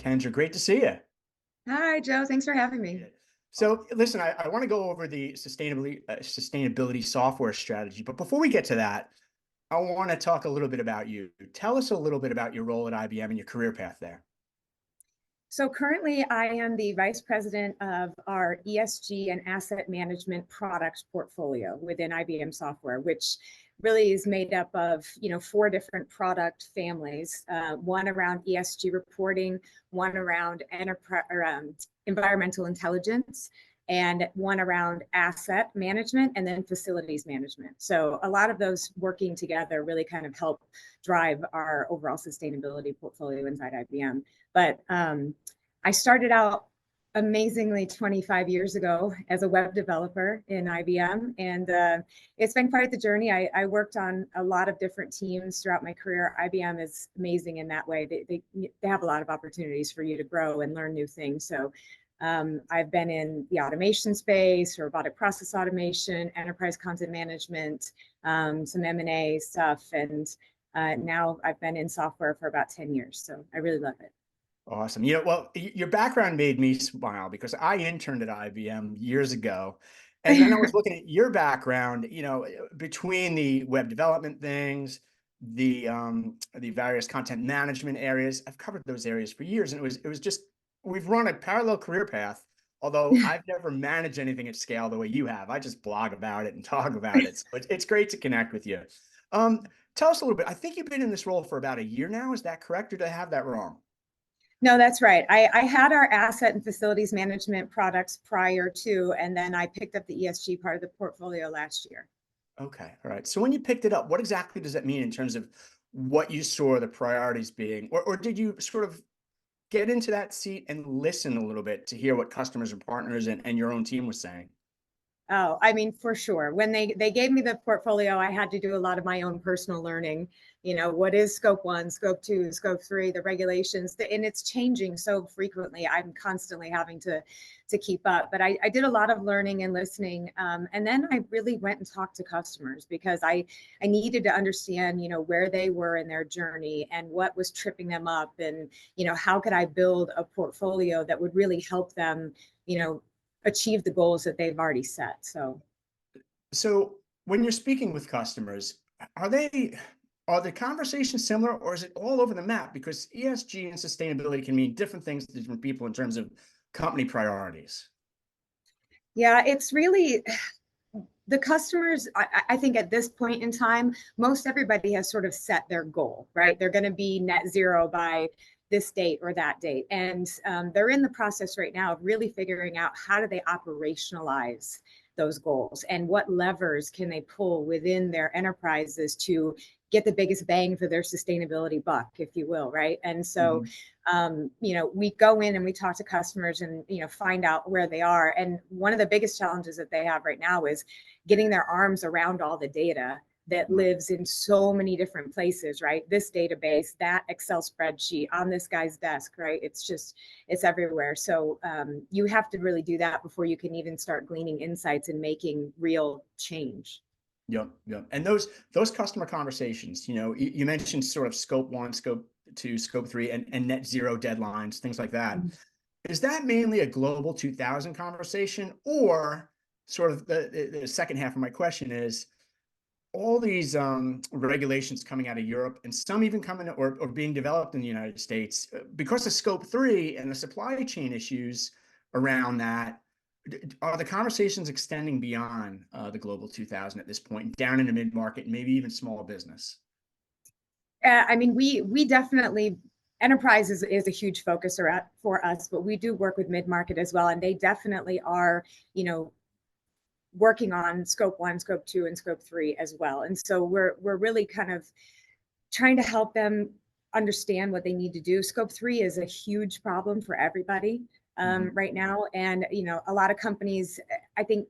Kendra. Great to see you. Hi, Joe. Thanks for having me. Yeah. So, listen, I want to go over the sustainability software strategy, but before we get to that, I want to talk a little bit about you. Tell us a little bit about your role at IBM and your career path there. So currently I am the Vice President of our ESG and asset management products portfolio within IBM software, which really is made up of, four different product families, one around ESG reporting, one around environmental intelligence, and one around asset management and then facilities management. So a lot of those working together really kind of help drive our overall sustainability portfolio inside IBM. But I started out amazingly 25 years ago as a web developer in IBM, and it's been quite the journey. I worked on a lot of different teams throughout my career. IBM is amazing in that way. They have a lot of opportunities for you to grow and learn new things. So I've been in the automation space, robotic process automation, enterprise content management, some M&A stuff, and now I've been in software for about 10 years. So I really love it. Awesome. Well, your background made me smile because I interned at IBM years ago. And then I was looking at your background, between the web development things, the various content management areas. I've covered those areas for years, and it was just we've run a parallel career path. Although I've never managed anything at scale the way you have, I just blog about it and talk about it. So it's great to connect with you. Um, Tell us a little bit. I think you've been in this role for about a year now. Is that correct, or did I have that wrong? No, that's right. I had our asset and facilities management products prior to, and then I picked up the ESG part of the portfolio last year. Okay. All right. So when you picked it up, what exactly does that mean in terms of what you saw the priorities being? Or did you sort of get into that seat and listen a little bit to hear what customers and partners and your own team was saying? Oh, I mean, for sure. When they gave me the portfolio, I had to do a lot of my own personal learning. What is scope one, scope two, scope three, the regulations, and it's changing so frequently. I'm constantly having to keep up. But I did a lot of learning and listening. And then I really went and talked to customers because I needed to understand, where they were in their journey and what was tripping them up. And, how could I build a portfolio that would really help them, achieve the goals that they've already set. So when you're speaking with customers, are they are the conversations similar, or is it all over the map? Because ESG and sustainability can mean different things to different people in terms of company priorities. Yeah, it's really the customers. I think at this point in time, most everybody has sort of set their goal, right? They're going to be net zero by this date or that date. And they're in the process right now of really figuring out how do they operationalize those goals and what levers can they pull within their enterprises to get the biggest bang for their sustainability buck, if you will, right? And so, Mhm. we go in and we talk to customers and, find out where they are. And one of the biggest challenges that they have right now is getting their arms around all the data that Right. lives in so many different places, right? This database, that Excel spreadsheet on this guy's desk, right? It's everywhere. So you have to really do that before you can even start gleaning insights and making real change. Yep, yep. And those customer conversations, you mentioned sort of scope one, scope two, scope three, and net zero deadlines, things like that. Is that mainly a global 2000 conversation, or sort of the second half of my question is all these regulations coming out of Europe and some even coming or being developed in the United States because of scope three and the supply chain issues around that. Are the conversations extending beyond the global 2000 at this point, down into mid market, maybe even small business? I mean, we definitely enterprise is a huge focus for us, but we do work with mid market as well, and they definitely are, working on scope one, scope two, and scope three as well. And so we're really kind of trying to help them understand what they need to do. Scope three is a huge problem for everybody Mhm. right now, and a lot of companies, I think,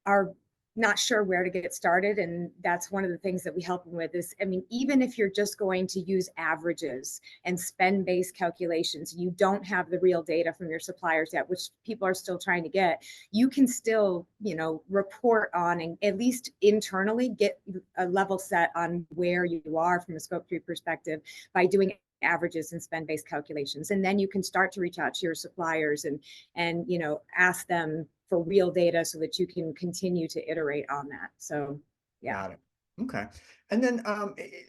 are not sure where to get started. And that's one of the things that we help them with is, I mean, even if you're just going to use averages and spend-based calculations, you don't have the real data from your suppliers yet, which people are still trying to get, you can still, report on and at least internally get a level set on where you are from a scope three perspective by doing averages and spend-based calculations. And then you can start to reach out to your suppliers and ask them for real data so that you can continue to iterate on that. So, yeah. Got it. Okay. And then,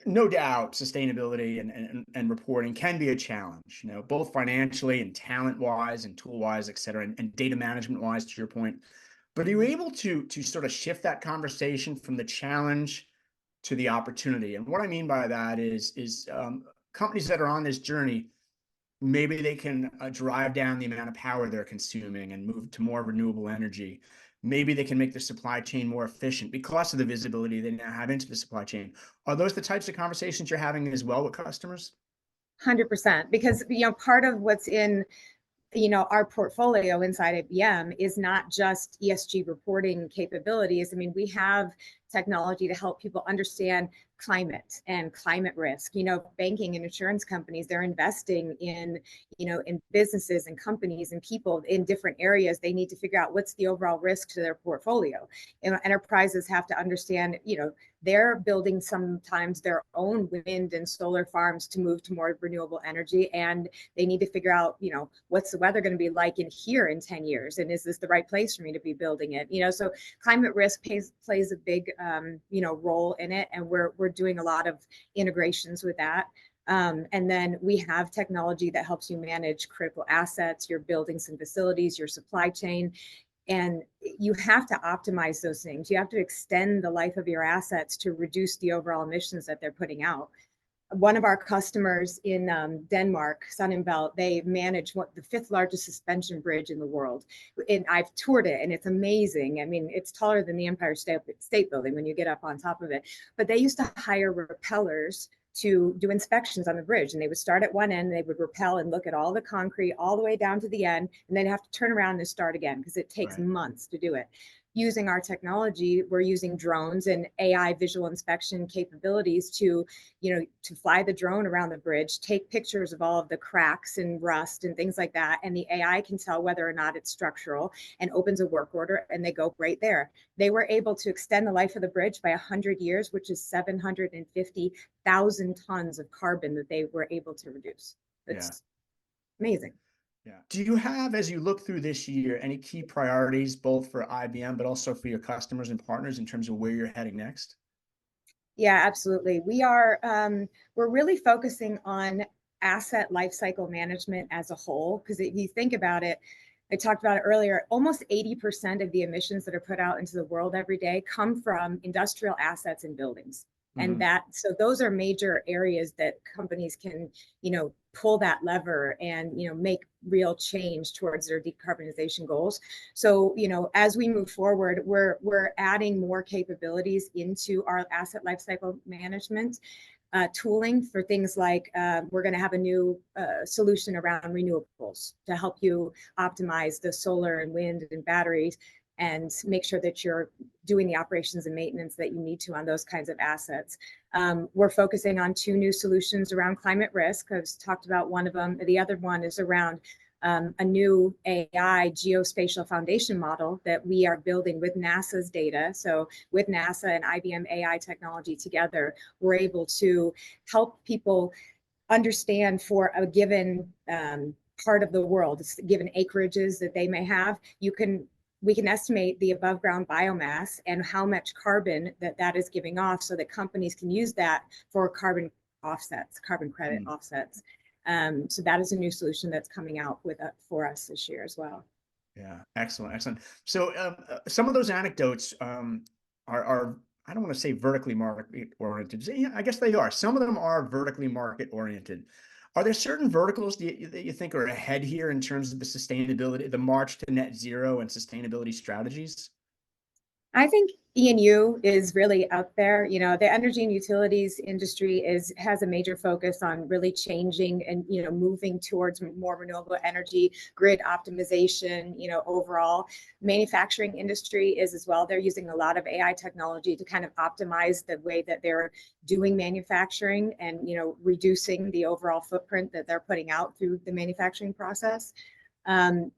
no doubt, sustainability and reporting can be a challenge, both financially and talent-wise and tool-wise, et cetera, and data management-wise, to your point. But are you able to sort of shift that conversation from the challenge to the opportunity? And what I mean by that is companies that are on this journey, maybe they can drive down the amount of power they're consuming and move to more renewable energy. Maybe they can make their supply chain more efficient because of the visibility they now have into the supply chain. Are those the types of conversations you're having as well with customers? 100%, because part of what's in our portfolio inside IBM is not just ESG reporting capabilities. I mean, we have technology to help people understand climate and climate risk. Banking and insurance companies, they're investing in businesses and companies and people in different areas. They need to figure out what's the overall risk to their portfolio. And enterprises have to understand, they're building sometimes their own wind and solar farms to move to more renewable energy. And they need to figure out, what's the weather going to be like in here in 10 years? And is this the right place for me to be building it? So climate risk plays a big, role in it. And we're doing a lot of integrations with that. And then we have technology that helps you manage critical assets, your buildings and facilities, your supply chain. And you have to optimize those things. You have to extend the life of your assets to reduce the overall emissions that they're putting out. One of our customers in Denmark, Sonnenbelt, they manage the 5th largest suspension bridge in the world. And I've toured it, and it's amazing. I mean, it's taller than the Empire State Building when you get up on top of it. But they used to hire rappellers to do inspections on the bridge. And they would start at one end, they would rappel and look at all the concrete all the way down to the end, and then have to turn around and start again because it takes months to do it. Using our technology, we're using drones and AI visual inspection capabilities to fly the drone around the bridge, take pictures of all of the cracks and rust and things like that. And the AI can tell whether or not it's structural and opens a work order, and they go right there. They were able to extend the life of the bridge by 100 years, which is 750,000 tons of carbon that they were able to reduce. It's amazing. Yeah. Do you have, as you look through this year, any key priorities, both for IBM, but also for your customers and partners in terms of where you're heading next? Yeah, absolutely. We're really focusing on asset lifecycle management as a whole, because if you think about it, I talked about it earlier, almost 80% of the emissions that are put out into the world every day come from industrial assets and buildings. And so those are major areas that companies can, pull that lever and, make real change towards their decarbonization goals. So, as we move forward, we're adding more capabilities into our asset lifecycle management tooling for things like we're going to have a new solution around renewables to help you optimize the solar and wind and batteries and make sure that you're doing the operations and maintenance that you need to on those kinds of assets. We're focusing on 2 new solutions around climate risk. I've talked about one of them. The other one is around a new AI geospatial foundation model that we are building with NASA's data. So with NASA and IBM AI technology together, we're able to help people understand for a given part of the world, given acreages that they may have, we can estimate the above ground biomass and how much carbon that is giving off so that companies can use that for carbon offsets, carbon credit offsets. So that is a new solution that's coming out for us this year as well. Yeah, excellent, excellent. So some of those anecdotes are, I don't want to say vertically market oriented. Yeah, I guess they are. Some of them are vertically market oriented. Are there certain verticals that you think are ahead here in terms of the sustainability, the march to net zero and sustainability strategies? I think E&U is really up there. The energy and utilities industry has a major focus on really changing and, moving towards more renewable energy, grid optimization, overall. Manufacturing industry is as well. They're using a lot of AI technology to kind of optimize the way that they're doing manufacturing and, reducing the overall footprint that they're putting out through the manufacturing process.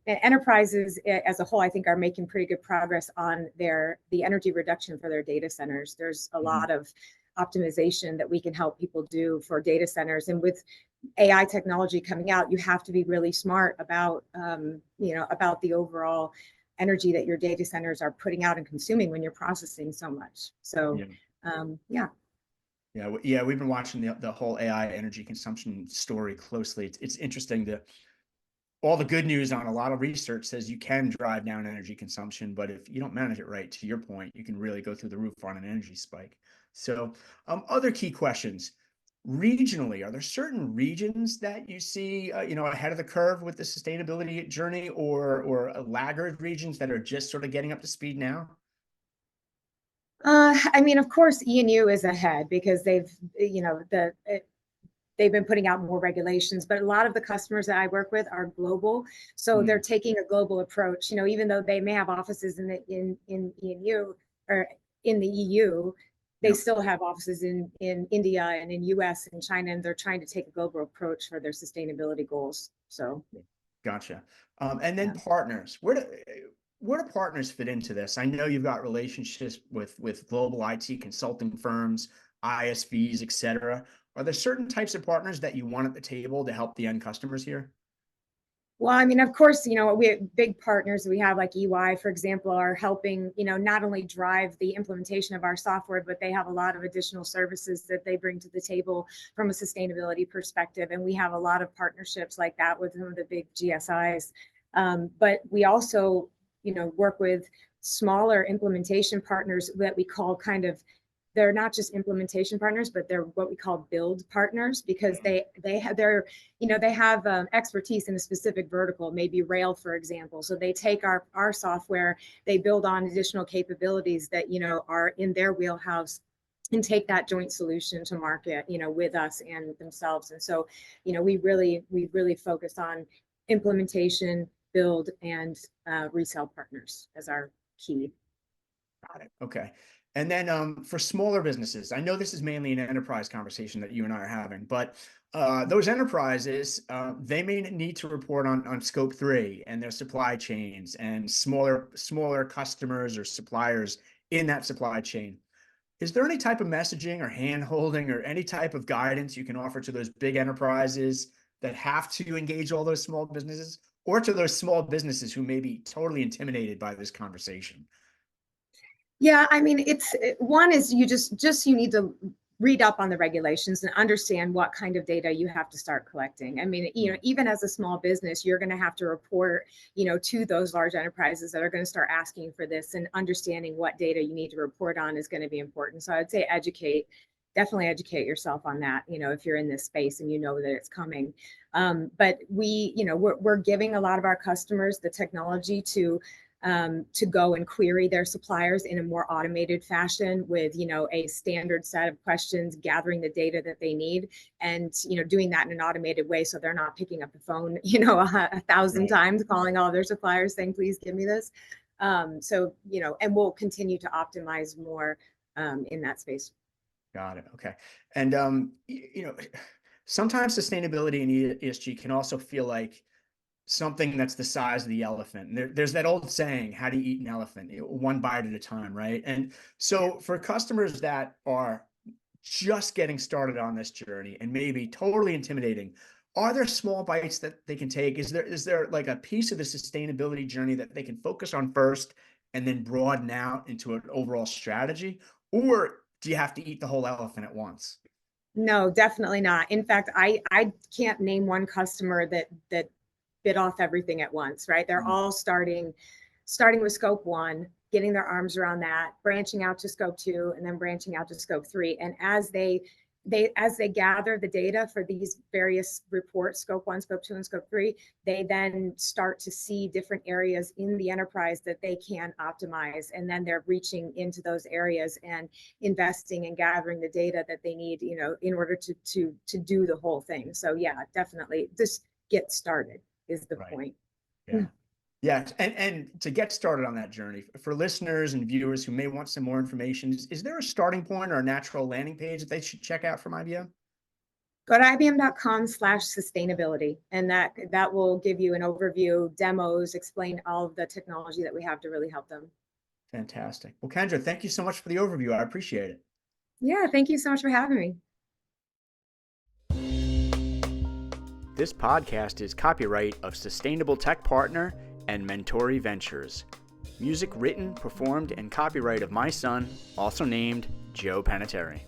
Enterprises as a whole, I think, are making pretty good progress on the energy reduction for their data centers. There's a lot of optimization that we can help people do for data centers. And with AI technology coming out, you have to be really smart about, about the overall energy that your data centers are putting out and consuming when you're processing so much. So, yeah. Yeah, we've been watching the whole AI energy consumption story closely. It's interesting to all the good news on a lot of research says you can drive down energy consumption, but if you don't manage it right, to your point, you can really go through the roof on an energy spike. So, other key questions. Regionally, are there certain regions that you see, ahead of the curve with the sustainability journey, or laggard regions that are just sort of getting up to speed now? I mean, of course, E&U is ahead because they've been putting out more regulations, but a lot of the customers that I work with are global. So they're taking a global approach, even though they may have offices in E&U or in the EU, they still have offices in India and in US and China, and they're trying to take a global approach for their sustainability goals. So. Gotcha. And then partners, where do partners fit into this? I know you've got relationships with global IT consulting firms, ISVs, et cetera. Are there certain types of partners that you want at the table to help the end customers here? Well, I mean, of course, we have big partners we have, like EY, for example, are helping, not only drive the implementation of our software, but they have a lot of additional services that they bring to the table from a sustainability perspective. And we have a lot of partnerships like that with some of the big GSIs. But we also, work with smaller implementation partners that we call they're not just implementation partners, but they're what we call build partners, because they have expertise in a specific vertical, maybe rail, for example. So they take our software, they build on additional capabilities that are in their wheelhouse, and take that joint solution to market, with us and themselves. And so, we really focus on implementation, build, and resell partners as our key. Got it. Okay. And then for smaller businesses, I know this is mainly an enterprise conversation that you and I are having, but those enterprises, they may need to report on scope 3 and their supply chains and smaller customers or suppliers in that supply chain. Is there any type of messaging or hand holding or any type of guidance you can offer to those big enterprises that have to engage all those small businesses, or to those small businesses who may be totally intimidated by this conversation? Yeah, I mean, one is you you need to read up on the regulations and understand what kind of data you have to start collecting. I mean, even as a small business, you're going to have to report, to those large enterprises that are going to start asking for this, and understanding what data you need to report on is going to be important. So I'd say definitely educate yourself on that, if you're in this space and that it's coming. But we're giving a lot of our customers the technology to go and query their suppliers in a more automated fashion with, a standard set of questions, gathering the data that they need, and, doing that in an automated way. So they're not picking up the phone, 1,000 times, calling all their suppliers saying, please give me this. And we'll continue to optimize more in that space. Got it. Okay. And, sometimes sustainability and ESG can also feel like something that's the size of the elephant. And there's that old saying, how do you eat an elephant? One bite at a time, right? And so for customers that are just getting started on this journey and maybe totally intimidating, are there small bites that they can take? Is there like a piece of the sustainability journey that they can focus on first and then broaden out into an overall strategy? Or do you have to eat the whole elephant at once? No, definitely not. In fact, I can't name one customer that bit off everything at once, right? They're all starting with scope 1, getting their arms around that, branching out to scope 2, and then branching out to scope 3. And as they gather the data for these various reports, scope 1, scope 2, and scope 3, they then start to see different areas in the enterprise that they can optimize. And then they're reaching into those areas and investing and gathering the data that they need, in order to do the whole thing. So yeah, definitely just get started is the point. Yeah. Yeah. And to get started on that journey, for listeners and viewers who may want some more information, is there a starting point or a natural landing page that they should check out from IBM? Go to ibm.com/sustainability, and that will give you an overview, demos, explain all of the technology that we have to really help them. Fantastic. Well, Kendra, thank you so much for the overview. I appreciate it. Yeah, thank you so much for having me. This podcast is copyright of Sustainable Tech Partner and Mentori Ventures. Music written, performed, and copyright of my son, also named Joe Panettiere.